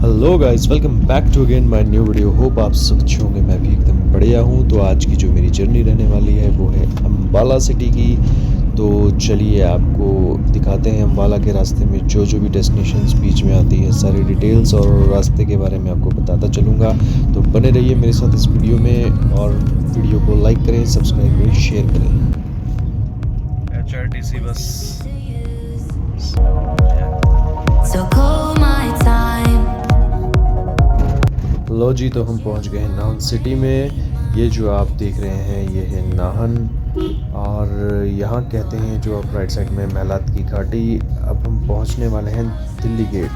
Hello guys, welcome back to again my new video. Hope आप सब अच्छे होंगे। मैं भी एकदम बढ़िया हूँ। तो आज की जो मेरी जर्नी रहने वाली है वो है अम्बाला सिटी की। तो चलिए आपको दिखाते हैं अम्बाला के रास्ते में जो जो भी डेस्टिनेशंस बीच में आती है, सारी डिटेल्स और रास्ते के बारे में आपको बताता चलूँगा। तो बने रहिए मेरे साथ इस वीडियो में और वीडियो को लाइक करें, सब्सक्राइब करें, शेयर करें। HRTC बस So call my time. लो जी, तो हम पहुंच गए हैं नाहन सिटी में। ये जो आप देख रहे हैं ये है नाहन, और यहाँ कहते हैं जो आप राइट साइड में महलात की घाटी। अब हम पहुंचने वाले हैं दिल्ली गेट।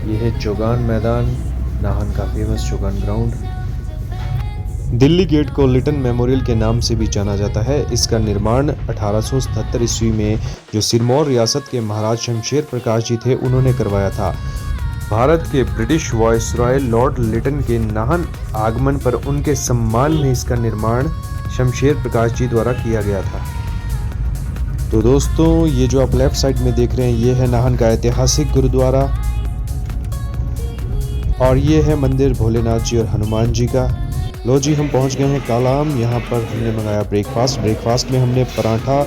ये है चौगान मैदान, नाहन का famous Chaugan ground. Delhi gate को लिटन मेमोरियल के नाम से भी जाना जाता है। इसका निर्माण 1877 ईस्वी में जो सिरमौर रियासत के महाराज शमशेर प्रकाश जी थे उन्होंने करवाया था। भारत के ब्रिटिश वायसरॉय लॉर्ड लिटन के नाहन आगमन पर उनके सम्मान में इसका निर्माण शमशेर प्रकाश जी द्वारा किया गया था। तो दोस्तों, ये जो आप लेफ्ट साइड में देख रहे हैं ये है नाहन का ऐतिहासिक गुरुद्वारा, और ये है मंदिर भोलेनाथ जी और हनुमान जी का। लो जी, हम पहुंच गए हैं कालाम। यहाँ पर हमने मंगाया ब्रेकफास्ट में हमने पराठा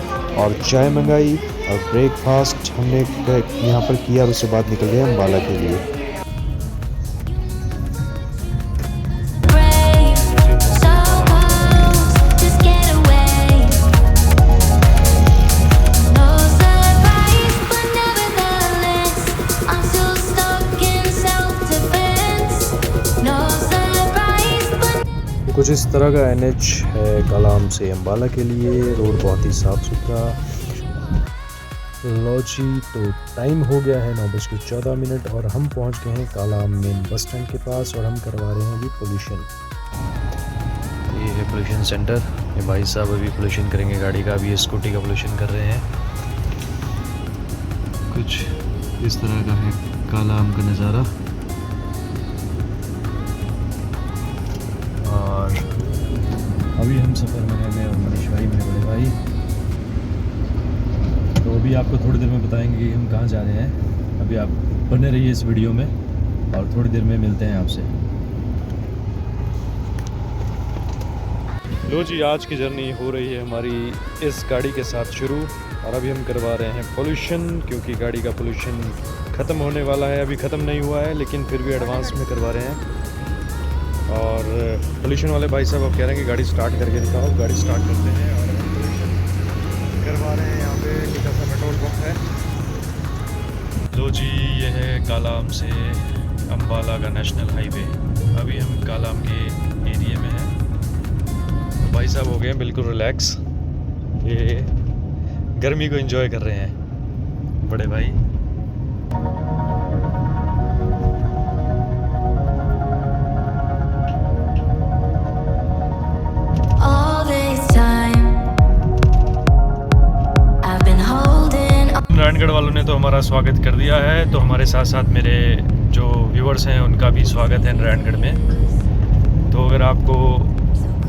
और चाय मंगाई, और ब्रेकफास्ट हमने यहाँ पर किया और उसके बाद निकल गए अम्बाला के लिए। Brave, so bold, just get away. No surprise, but nevertheless, I'm still stuck in self-defense. No surprise, but कुछ इस तरह का NH है कालाम से अम्बाला के लिए। रोड बहुत ही साफ़ सुथरा। लो जी, तो टाइम हो गया है 9:14 और हम पहुंच गए हैं कालाम मेन बस स्टैंड के पास, और हम करवा रहे हैं अभी पोल्यूशन। ये है पोल्यूशन सेंटर। ये भाई साहब अभी पोल्यूशन करेंगे गाड़ी का। अभी ये स्कूटी का पोल्यूशन कर रहे हैं। कुछ इस तरह का है कालाम का नज़ारा। और अभी हम सफ़र में हैं, मैं और मनीष भाई, मेरे बड़े भाई। तो अभी आपको थोड़ी देर में बताएंगे कि हम कहाँ जा रहे हैं। अभी आप बने रहिए इस वीडियो में और थोड़ी देर में मिलते हैं आपसे। लो जी, आज की जर्नी हो रही है हमारी इस गाड़ी के साथ शुरू, और अभी हम करवा रहे हैं पोल्यूशन, क्योंकि गाड़ी का पोल्यूशन ख़त्म होने वाला है। अभी ख़त्म नहीं हुआ है, लेकिन फिर भी एडवांस में करवा रहे हैं। और पोल्यूशन वाले भाई साहब अब कह रहे हैं कि गाड़ी स्टार्ट करके दिखाओ। गाड़ी स्टार्ट करते हैं और हम पोल्यूशन करवा रहे हैं। यहाँ पे छोटा सा पेट्रोल पंप है। लो जी, ये है कालाम से अम्बाला का नेशनल हाईवे। अभी हम कालाम के एरिया में हैं। भाई साहब हो गए हैं बिल्कुल रिलैक्स। ये गर्मी को एंजॉय कर रहे हैं बड़े भाई। all this time I've been holding on. Narayangarh वालों ने तो हमारा स्वागत कर दिया है, तो हमारे साथ साथ मेरे जो व्यूवर्स हैं उनका भी स्वागत है नारायणगढ़ में। तो अगर आपको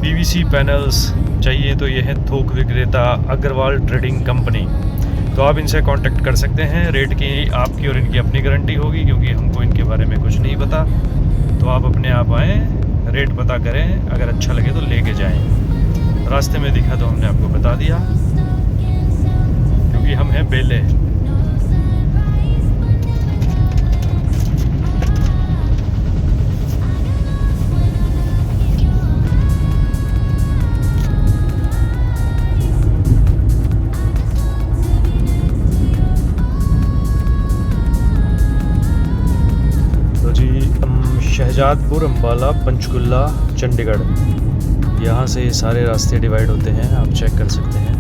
PVC पैनल्स चाहिए तो ये है थोक विक्रेता अग्रवाल ट्रेडिंग कंपनी। तो आप इनसे कांटेक्ट कर सकते हैं। रेट की आपकी और इनकी अपनी गारंटी होगी, क्योंकि हमको इनके बारे में कुछ नहीं पता। तो आप अपने आप आएँ, रेट पता करें, अगर अच्छा लगे तो लेके जाएं। रास्ते में दिखा तो हमने आपको बता दिया, क्योंकि हम हैं बेले। तो जी, हम शहजादपुर, अम्बाला, पंचकुला, चंडीगढ़, यहाँ से ये सारे रास्ते डिवाइड होते हैं। आप चेक कर सकते हैं।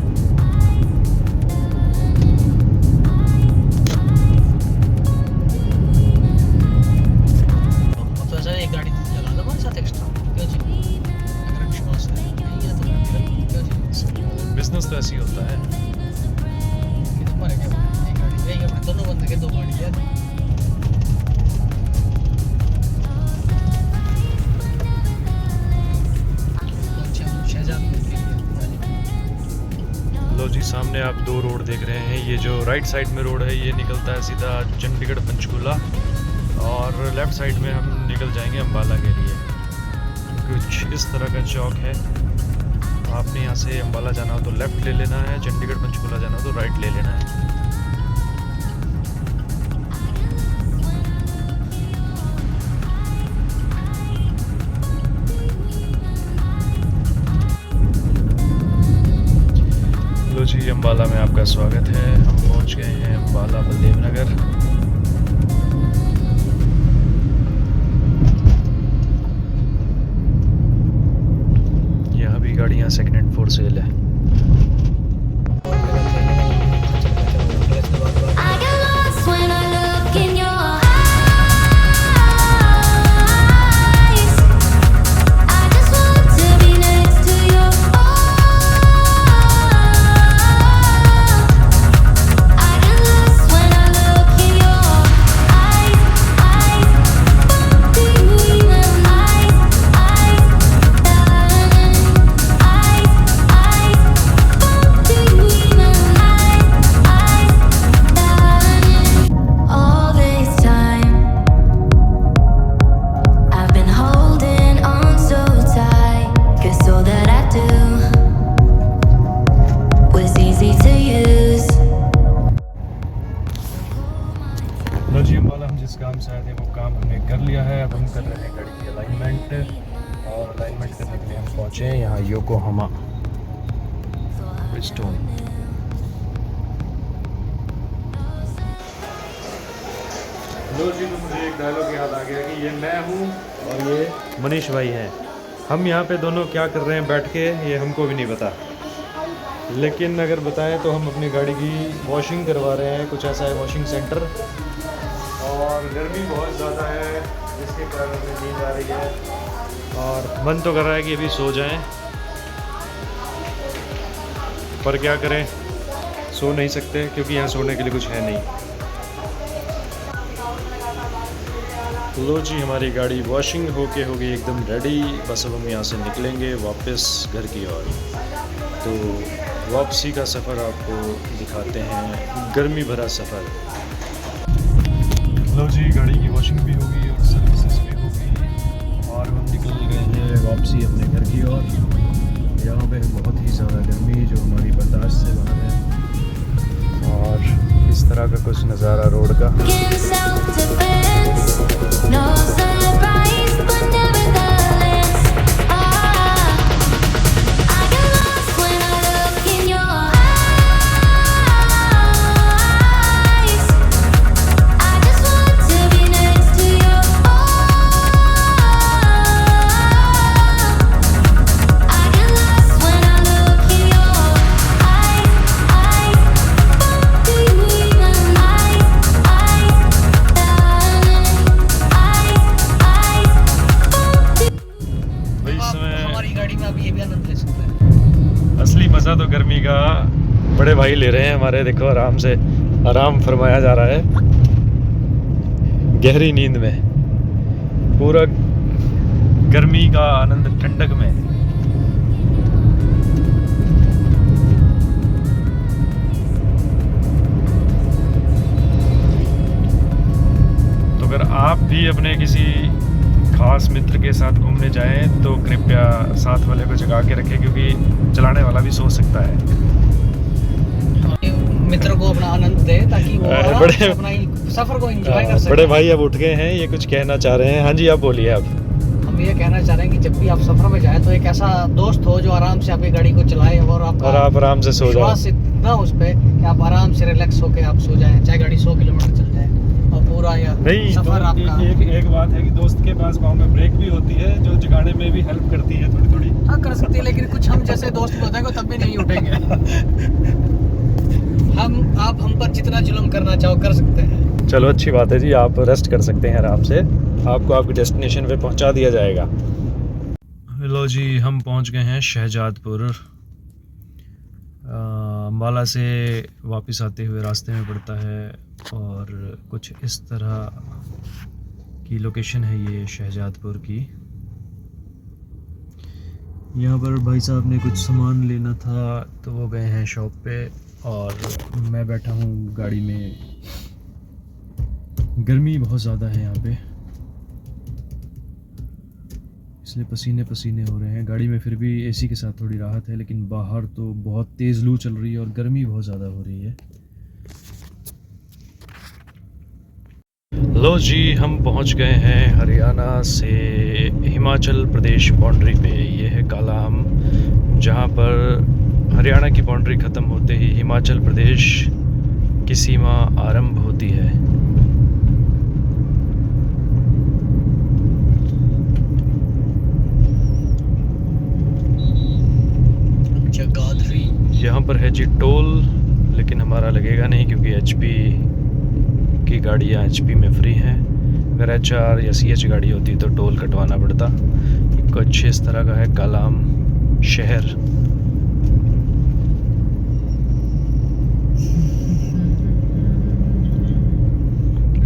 बिजनेस तो ऐसे ही होता है। लो जी, सामने आप दो रोड देख रहे हैं। ये जो राइट साइड में रोड है ये निकलता है सीधा चंडीगढ़ पंचकुला, और लेफ़्ट साइड में हम निकल जाएंगे अम्बाला के लिए। कुछ इस तरह का चौक है। आपने यहाँ से अम्बाला जाना हो तो लेफ़्ट ले लेना है, चंडीगढ़ पंचकुला जाना हो तो राइट ले लेना है। लो जी, अम्बाला में आपका स्वागत है। हम पहुँच गए हैं अम्बाला बलदेव नगर। यहाँ भी गाड़ियाँ सेकेंड हैंड फोर सेल है। I get lost when I look in your eyes. I just want to be next to you. I get lost when I look in your eyes. Do you even eyes? Do you even all this time I've been holding on so tight, 'cause all that I do was easy to use. लो जी, अम्बाला हम जिस काम से आए थे वो काम हमने कर लिया है। अब हम कर रहे हैं गाड़ी की अलाइनमेंट, और अलाइनमेंट करने के लिए हम पहुँचे हैं यहाँ योकोहामा ब्रिजस्टोन। लो जी, तो मुझे एक डायलॉग याद आ गया कि ये मैं हूँ और ये मनीष भाई हैं। हम यहाँ पे दोनों क्या कर रहे हैं बैठ के, ये हमको भी नहीं पता, लेकिन अगर बताएं तो हम अपनी गाड़ी की वॉशिंग करवा रहे हैं। कुछ ऐसा है वॉशिंग सेंटर, और गर्मी बहुत ज़्यादा है जिसके कारण हमें नींद आ रही है और मन तो कर रहा है कि अभी सो जाएं, पर क्या करें, सो नहीं सकते क्योंकि यहाँ सोने के लिए कुछ है नहीं। लो जी, हमारी गाड़ी वॉशिंग होके हो गई एकदम रेडी। बस अब हम यहाँ से निकलेंगे वापस घर की ओर। तो वापसी का सफ़र आपको दिखाते हैं, गर्मी भरा सफ़र। लो जी, गाड़ी की वॉशिंग भी हो गई और सर्विसेज भी हो गई, और हम निकल गए हैं वापसी अपने घर की ओर। यहाँ पे बहुत ही ज़्यादा गर्मी जो हमारी बर्दाश्त से बाहर है, और इस तरह का कुछ नज़ारा रोड का। In self-defense, no sunrise, but nevertheless, I get lost when I look in your eyes. I just want to be next to you. I get lost when I look in your eyes. Do you even भाई इस समय हमारी गाड़ी में आप ये भी आनंद ले सकते हैं। असली मज़ा तो गर्मी का बड़े भाई ले रहे हैं हमारे। देखो, आराम से आराम फरमाया जा रहा है, गहरी नींद में, पूरा गर्मी का आनंद ठंडक में। तो अगर आप भी अपने किसी खास मित्र के साथ घूमने जाएं तो कृपया साथ वाले को जगा के रखें, क्योंकि चलाने वाला भी सो सकता है। मित्र को अपना आनंद दे ताकि वो अरे आराम बड़े- से अपना सफर को एंजॉय कर सके। बड़े भाई अब उठ गए हैं, ये कुछ कहना चाह रहे हैं। हाँ जी, आप बोलिए। आप हम ये कहना चाह रहे हैं कि जब भी आप सफर में जाए तो एक ऐसा दोस्त हो जो आराम से आपकी गाड़ी को चलाए, और और आप आराम से सो जाओ। विश्वास इतना उस पे कि आप आराम से रिलैक्स होकर आप सो जाएं, चाहे गाड़ी 100 किलोमीटर चल जाए, और पूरा या नहीं, सफर आपका। एक बात है कि दोस्त के पास पाँव में ब्रेक भी होती है जो जगाने में भी हेल्प करती है थोड़ी थोड़ी। हाँ, कर सकते हैं, लेकिन कुछ हम जैसे दोस्त भी होते हैं तब भी नहीं उठेंगे। हम पर जितना जुल्म करना चाहो कर सकते हैं। चलो, अच्छी बात है जी, आप रेस्ट कर सकते हैं आराम से, आपको आपकी डेस्टिनेशन पे पहुंचा दिया जाएगा। लो जी, हम पहुंच गए हैं शहजादपुर। अम्बाला से वापस आते हुए रास्ते में पड़ता है, और कुछ इस तरह की लोकेशन है ये शहजादपुर की। यहाँ पर भाई साहब ने कुछ सामान लेना था तो वो गए हैं शॉप पे, और मैं बैठा हूँ गाड़ी में गर्मी बहुत ज़्यादा है यहाँ पे, इसलिए पसीने पसीने हो रहे हैं। गाड़ी में फिर भी एसी के साथ थोड़ी राहत है, लेकिन बाहर तो बहुत तेज़ लू चल रही है और गर्मी बहुत ज़्यादा हो रही है। लो जी, हम पहुंच गए हैं हरियाणा से हिमाचल प्रदेश बाउंड्री पे। ये है कालाअंब, जहां पर हरियाणा की बाउंड्री ख़त्म होते ही हिमाचल प्रदेश की सीमा आरंभ होती है। जगाधरी। यहाँ पर है जी टोल, लेकिन हमारा लगेगा नहीं क्योंकि एचपी की गाड़ियाँ एचपी में फ्री हैं। अगर HR या CH गाड़ी होती तो टोल कटवाना पड़ता। कुछ इस तरह का है कालाअंब शहर।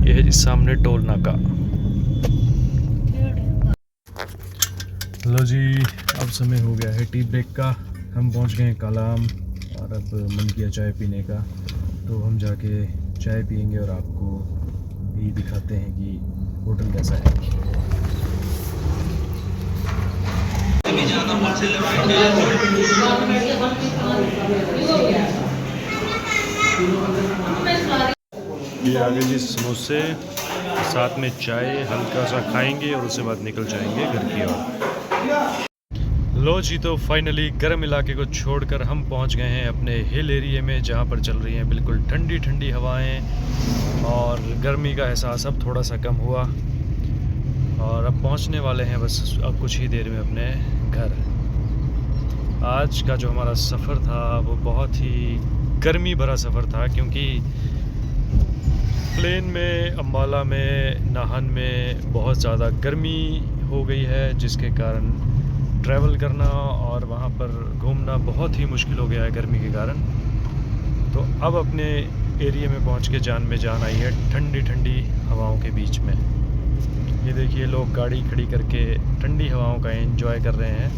ये है जी सामने टोल नाका। लो जी, अब समय हो गया है टी ब्रेक का। हम पहुंच गए हैं कालाअंब और अब मन किया चाय पीने का, तो हम जाके चाय पियेंगे और आपको भी दिखाते हैं कि होटल कैसा है। ये आगे जी समोसे, साथ में चाय हल्का सा खाएंगे और उसके बाद निकल जाएंगे घर की ओर। लो जी, तो फाइनली गर्म इलाके को छोड़कर हम पहुंच गए हैं अपने हिल एरिया में, जहां पर चल रही हैं बिल्कुल ठंडी ठंडी हवाएं और गर्मी का एहसास अब थोड़ा सा कम हुआ। और अब पहुंचने वाले हैं बस अब कुछ ही देर में अपने घर। आज का जो हमारा सफ़र था वो बहुत ही गर्मी भरा सफ़र था, क्योंकि प्लेन में, अम्बाला में, नाहन में बहुत ज़्यादा गर्मी हो गई है, जिसके कारण ट्रैवल करना और वहाँ पर घूमना बहुत ही मुश्किल हो गया है गर्मी के कारण। तो अब अपने एरिया में पहुँच के जान में जान आई है ठंडी ठंडी हवाओं के बीच में। ये देखिए लोग गाड़ी खड़ी करके ठंडी हवाओं का एंजॉय कर रहे हैं।